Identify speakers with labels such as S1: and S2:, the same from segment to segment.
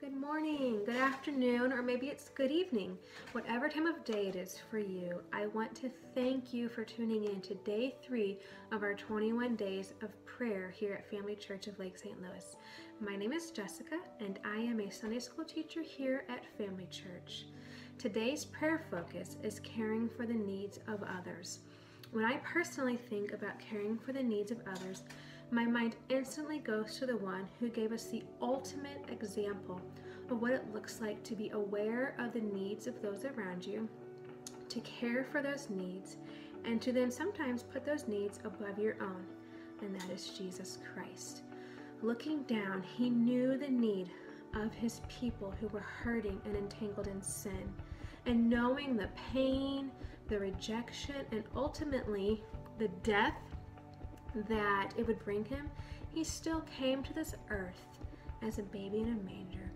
S1: Good morning, good afternoon, or maybe it's good evening. Whatever time of day it is for you, I want to thank you for tuning in to day 3 of our 21 days of prayer here at Family Church of Lake St. Louis. My name is Jessica, and I am a Sunday school teacher here at Family Church. Today's prayer focus is caring for the needs of others. When I personally think about caring for the needs of others, my mind instantly goes to the one who gave us the ultimate example of what it looks like to be aware of the needs of those around you, to care for those needs, and to then sometimes put those needs above your own, and that is Jesus Christ. Looking down, he knew the need of his people who were hurting and entangled in sin, and knowing the pain, the rejection, and ultimately the death that it would bring him, he still came to this earth as a baby in a manger,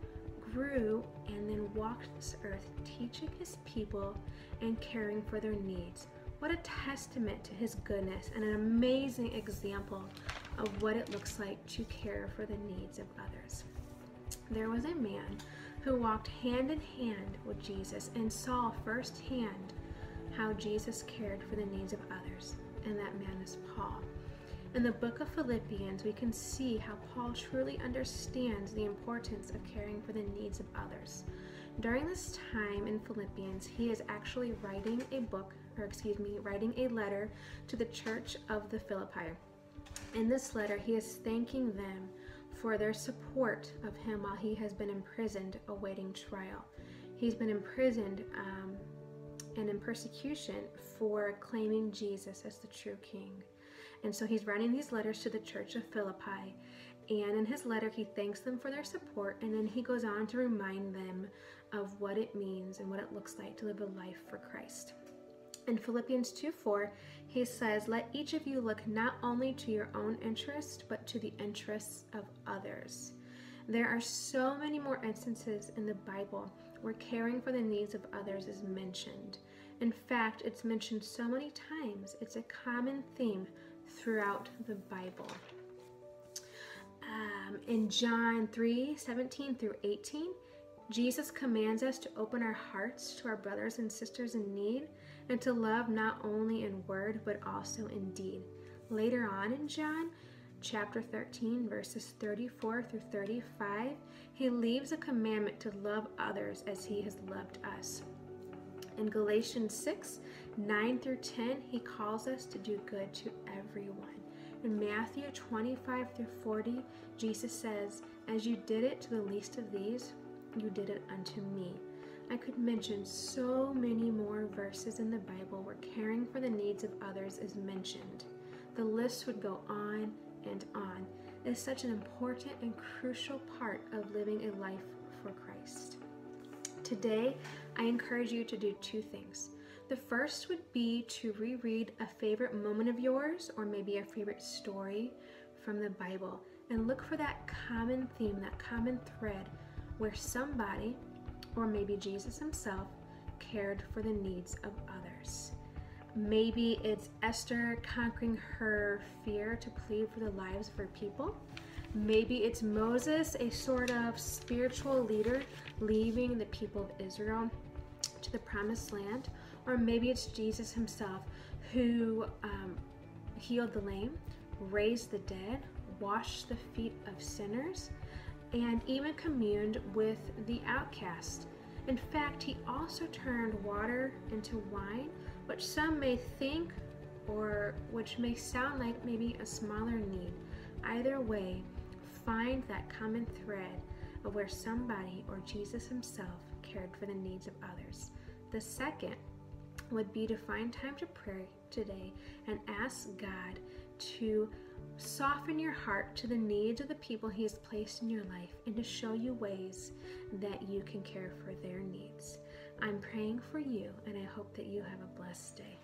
S1: grew, and then walked this earth teaching his people and caring for their needs. What a testament to his goodness and an amazing example of what it looks like to care for the needs of others. There was a man who walked hand in hand with Jesus and saw firsthand how Jesus cared for the needs of others, and that man is Paul. In the book of Philippians, we can see how Paul truly understands the importance of caring for the needs of others. During this time in Philippians, he is actually writing a letter to the church of the Philippi. In this letter, he is thanking them for their support of him while he has been imprisoned awaiting trial. He's been imprisoned and in persecution for claiming Jesus as the true king. And so he's writing these letters to the church of Philippi, and in his letter he thanks them for their support, and then he goes on to remind them of what it means and what it looks like to live a life for Christ. In Philippians 2:4, he says, "Let each of you look not only to your own interest, but to the interests of others." There are so many more instances in the Bible where caring for the needs of others is mentioned. In fact, it's mentioned so many times, it's a common theme throughout the Bible. In John 3:17 through 18, Jesus commands us to open our hearts to our brothers and sisters in need and to love not only in word but also in deed. Later on in John chapter 13, verses 34 through 35, he leaves a commandment to love others as he has loved us. In Galatians 6:9 through 10, he calls us to do good to everyone. In Matthew 25 through 40, Jesus says, "As you did it to the least of these, you did it unto me." I could mention so many more verses in the Bible where caring for the needs of others is mentioned. The list would go on and on. It is such an important and crucial part of living a life for Christ. Today, I encourage you to do 2 things. The first would be to reread a favorite moment of yours or maybe a favorite story from the Bible and look for that common theme, that common thread where somebody, or maybe Jesus himself, cared for the needs of others. Maybe it's Esther conquering her fear to plead for the lives of her people. Maybe it's Moses, a sort of spiritual leader, leading the people of Israel to the promised land. Or maybe it's Jesus himself who healed the lame, raised the dead, washed the feet of sinners, and even communed with the outcast. In fact, he also turned water into wine, which some may think or which may sound like maybe a smaller need. Either way, find that common thread of where somebody or Jesus himself cared for the needs of others. The second would be to find time to pray today and ask God to soften your heart to the needs of the people he has placed in your life and to show you ways that you can care for their needs. I'm praying for you, and I hope that you have a blessed day.